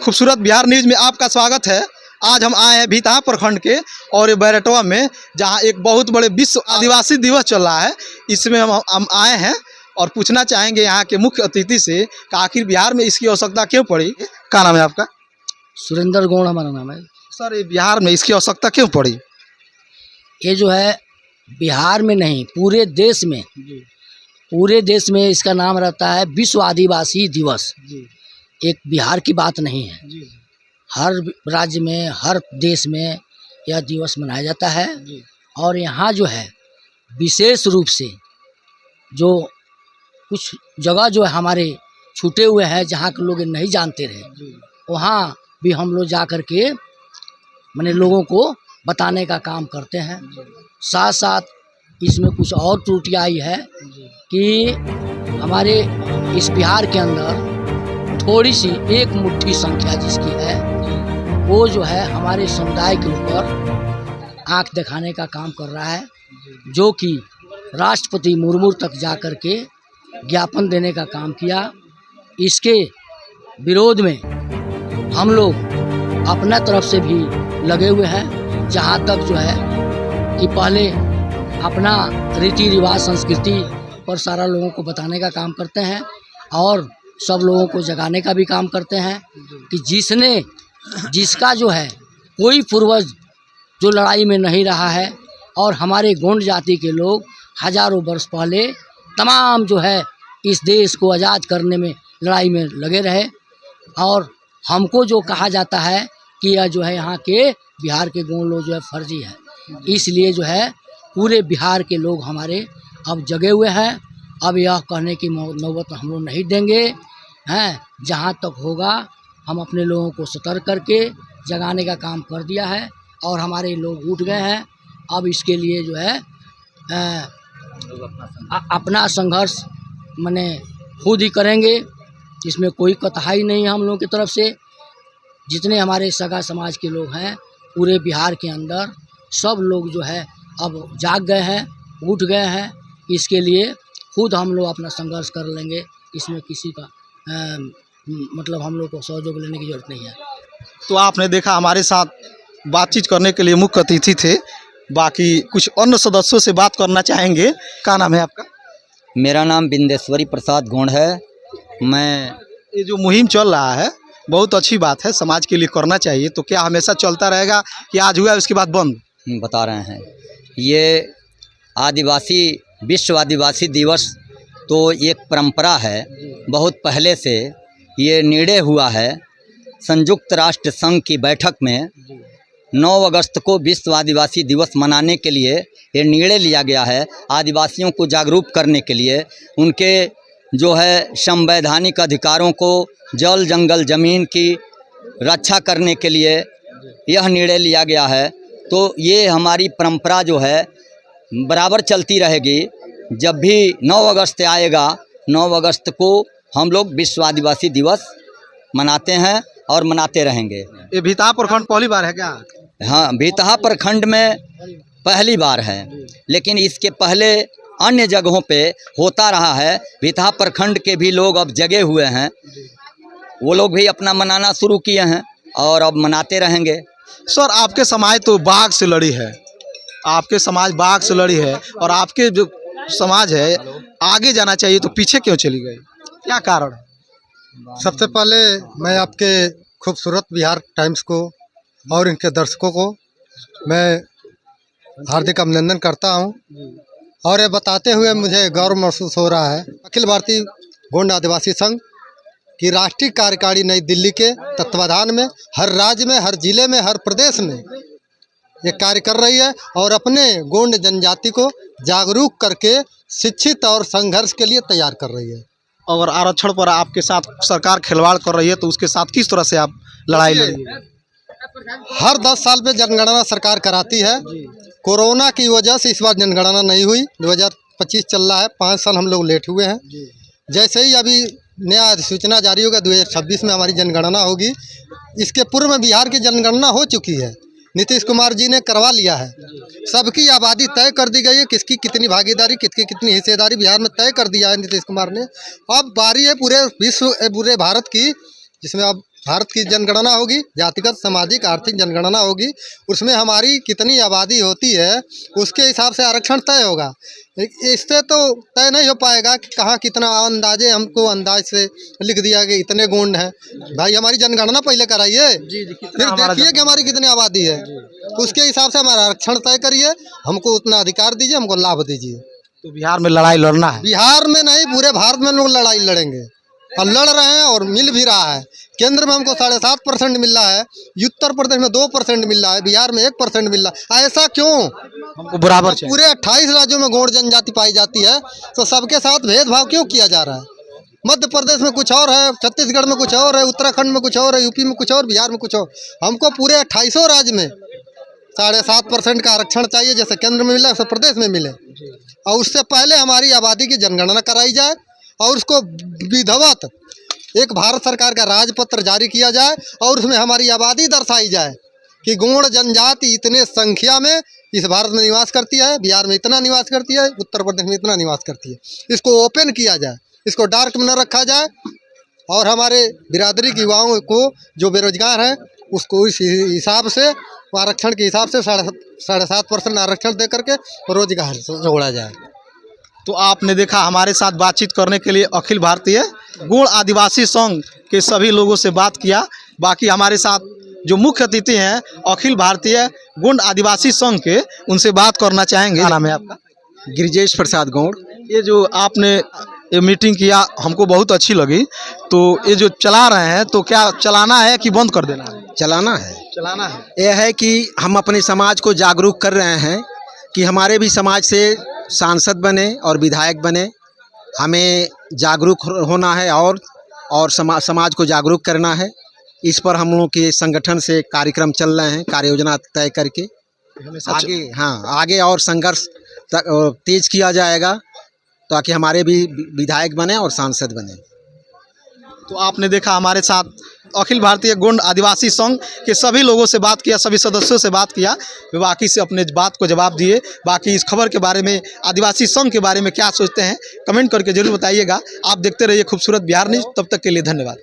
खूबसूरत बिहार न्यूज़ में आपका स्वागत है। आज हम आए हैं भितहा प्रखंड के और बैरटवा में, जहां एक बहुत बड़े विश्व आदिवासी दिवस चल रहा है। इसमें हम आए हैं और पूछना चाहेंगे यहाँ के मुख्य अतिथि से कि आखिर बिहार में इसकी आवश्यकता क्यों पड़ी। क्या नाम है आपका? सुरेंद्र गौड़ हमारा नाम है। सर, ये बिहार में इसकी आवश्यकता क्यों पड़ी? ये जो है बिहार में नहीं, पूरे देश में इसका नाम रहता है विश्व आदिवासी दिवस। एक बिहार की बात नहीं है, हर राज्य में, हर देश में यह दिवस मनाया जाता है। और यहाँ जो है विशेष रूप से जो कुछ जगह जो है हमारे छूटे हुए हैं, जहाँ के लोग नहीं जानते रहे, वहाँ भी हम लोग जा कर के मैंने लोगों को बताने का काम करते हैं। साथ साथ इसमें कुछ और त्रुटियाँ आई है कि हमारे इस बिहार के अंदर थोड़ी सी एक मुट्ठी संख्या जिसकी है, वो जो है हमारे समुदाय के ऊपर आंख दिखाने का काम कर रहा है, जो कि राष्ट्रपति मुर्मू तक जा कर के ज्ञापन देने का काम किया। इसके विरोध में हम लोग अपना तरफ से भी लगे हुए हैं, जहाँ तक जो है कि पहले अपना रीति रिवाज संस्कृति पर सारा लोगों को बताने का काम करते हैं और सब लोगों को जगाने का भी काम करते हैं कि जिसका जो है कोई पूर्वज जो लड़ाई में नहीं रहा है, और हमारे गोंड जाति के लोग हजारों वर्ष पहले तमाम जो है इस देश को आज़ाद करने में लड़ाई में लगे रहे। और हमको जो कहा जाता है कि यह जो है यहाँ के बिहार के गोंड लोग जो है फर्जी है, इसलिए जो है पूरे बिहार के लोग हमारे अब जगे हुए हैं। अब यह कहने की नौबत हम लोग नहीं देंगे हैं। जहाँ तक होगा हम अपने लोगों को सतर्क करके जगाने का काम कर दिया है और हमारे लोग उठ गए हैं। अब इसके लिए जो है अपना संघर्ष माने खुद ही करेंगे, इसमें कोई कतहाई नहीं है हम लोगों की तरफ से। जितने हमारे सगा समाज के लोग हैं पूरे बिहार के अंदर, सब लोग जो है अब जाग गए हैं, उठ गए हैं। इसके लिए खुद हम लोग अपना संघर्ष कर लेंगे, इसमें किसी का मतलब हम लोग को सहयोग लेने की जरूरत नहीं है। तो आपने देखा हमारे साथ बातचीत करने के लिए मुख्य अतिथि थे। बाकी कुछ अन्य सदस्यों से बात करना चाहेंगे। क्या नाम है आपका? मेरा नाम बिंदेश्वरी प्रसाद गौड़ है। मैं ये जो मुहिम चल रहा है बहुत अच्छी बात है, समाज के लिए करना चाहिए। तो क्या हमेशा चलता रहेगा कि आज हुआ उसके बाद बंद? बता रहे हैं, ये विश्व आदिवासी दिवस तो एक परंपरा है, बहुत पहले से ये निर्णय हुआ है। संयुक्त राष्ट्र संघ की बैठक में 9 अगस्त को विश्व आदिवासी दिवस मनाने के लिए ये निर्णय लिया गया है। आदिवासियों को जागरूक करने के लिए, उनके जो है संवैधानिक अधिकारों को, जल जंगल ज़मीन की रक्षा करने के लिए यह निर्णय लिया गया है। तो ये हमारी परंपरा जो है बराबर चलती रहेगी। जब भी 9 अगस्त आएगा, 9 अगस्त को हम लोग विश्व आदिवासी दिवस मनाते हैं और मनाते रहेंगे। ये भितहा प्रखंड पहली बार है क्या? हाँ, भितहा प्रखंड में पहली बार है, लेकिन इसके पहले अन्य जगहों पे होता रहा है। भितहा प्रखंड के भी लोग अब जगे हुए हैं, वो लोग भी अपना मनाना शुरू किए हैं और अब मनाते रहेंगे। सर, आपके समाज तो बाघ से लड़ी है, आपके समाज बाघ से लड़ी है, और आपके जो समाज है आगे जाना चाहिए तो पीछे क्यों चली गई? क्या कारण है? सबसे पहले मैं आपके खूबसूरत बिहार टाइम्स को और इनके दर्शकों को मैं हार्दिक अभिनंदन करता हूं, और ये बताते हुए मुझे गौरव महसूस हो रहा है अखिल भारतीय गोंड आदिवासी संघ की राष्ट्रीय कार्यकारिणी नई दिल्ली के तत्वाधान में हर राज्य में, हर जिले में, हर प्रदेश में ये कार्य कर रही है और अपने गोंड जनजाति को जागरूक करके शिक्षित और संघर्ष के लिए तैयार कर रही है। और आरक्षण पर आपके साथ सरकार खिलवाड़ कर रही है, तो उसके साथ किस तरह से आप लड़ाई लड़ी? हर 10 साल में जनगणना सरकार कराती है। कोरोना की वजह से इस बार जनगणना नहीं हुई। 2025 चल रहा है, 5 साल हम लोग लेट हुए हैं। जैसे ही अभी नया अधिसूचना जारी होगा, 2026 में हमारी जनगणना होगी। इसके पूर्व में बिहार की जनगणना हो चुकी है, नीतीश कुमार जी ने करवा लिया है। सबकी आबादी तय कर दी गई है, किसकी कितनी भागीदारी, किसकी कितनी हिस्सेदारी बिहार में तय कर दिया है नीतीश कुमार ने। अब बारी है पूरे भारत की, जिसमें अब भारत की जनगणना होगी, जातिगत सामाजिक आर्थिक जनगणना होगी, उसमें हमारी कितनी आबादी होती है उसके हिसाब से आरक्षण तय होगा। इससे तो तय नहीं हो पाएगा कि कहाँ कितना, अंदाजे हमको अंदाज से लिख दिया कि इतने गोंड हैं। भाई हमारी जनगणना पहले कराइए, फिर देखिए कि हमारी कितनी आबादी है, उसके हिसाब से हमारा आरक्षण तय करिए, हमको उतना अधिकार दीजिए, हमको लाभ दीजिए। तो बिहार में लड़ाई लड़ना है? बिहार में नहीं, पूरे भारत में लोग लड़ाई लड़ेंगे और लड़ रहे हैं और मिल भी रहा है। केंद्र में हमको 7.5% मिल रहा है, उत्तर प्रदेश में 2% मिल रहा है, बिहार में 1% मिल रहा है। ऐसा क्यों? हमको बराबर चाहिए। पूरे 28 राज्यों में गौड़ जनजाति पाई जाती है, तो सबके साथ भेदभाव क्यों किया जा रहा है? मध्य प्रदेश में कुछ और है, छत्तीसगढ़ में कुछ और है, उत्तराखंड में कुछ और है, यूपी में कुछ और, बिहार में कुछ और। हमको पूरे 28 राज्य में 7.5% का आरक्षण चाहिए, जैसे केंद्र में मिला वैसे प्रदेश में मिले। और उससे पहले हमारी आबादी की जनगणना कराई जाए और उसको विधिवत एक भारत सरकार का राजपत्र जारी किया जाए और उसमें हमारी आबादी दर्शाई जाए कि गौड़ जनजाति इतने संख्या में इस भारत में निवास करती है, बिहार में इतना निवास करती है, उत्तर प्रदेश में इतना निवास करती है। इसको ओपन किया जाए, इसको डार्क में न रखा जाए और हमारे बिरादरी के युवाओं को जो बेरोजगार हैं उसको इस हिसाब से, आरक्षण के हिसाब से 7.5% आरक्षण दे करके रोजगार से जोड़ा जाए। तो आपने देखा, हमारे साथ बातचीत करने के लिए अखिल भारतीय गौड़ आदिवासी संघ के सभी लोगों से बात किया। बाकी हमारे साथ जो मुख्य अतिथि हैं अखिल भारतीय गौड़ आदिवासी संघ के, उनसे बात करना चाहेंगे। क्या नाम है आपका? गिरिजेश प्रसाद गौड़। ये जो आपने ये मीटिंग किया हमको बहुत अच्छी लगी। तो ये जो चला रहे हैं तो क्या चलाना है कि बंद कर देना है? चलाना है। चलाना है। यह है कि हम अपने समाज को जागरूक कर रहे हैं कि हमारे भी समाज से सांसद बने और विधायक बने। हमें जागरूक होना है और समाज को जागरूक करना है। इस पर हम लोग के संगठन से कार्यक्रम चल रहे हैं, कार्य योजना तय करके आगे और संघर्ष तेज किया जाएगा ताकि हमारे भी विधायक बने और सांसद बने। तो आपने देखा, हमारे साथ अखिल भारतीय गौड़ आदिवासी संघ के सभी लोगों से बात किया, सभी सदस्यों से बात किया, वे बाकी से अपने बात को जवाब दिए। बाकी इस खबर के बारे में, आदिवासी संघ के बारे में क्या सोचते हैं, कमेंट करके जरूर बताइएगा। आप देखते रहिए खूबसूरत बिहार न्यूज़। तब तक के लिए धन्यवाद।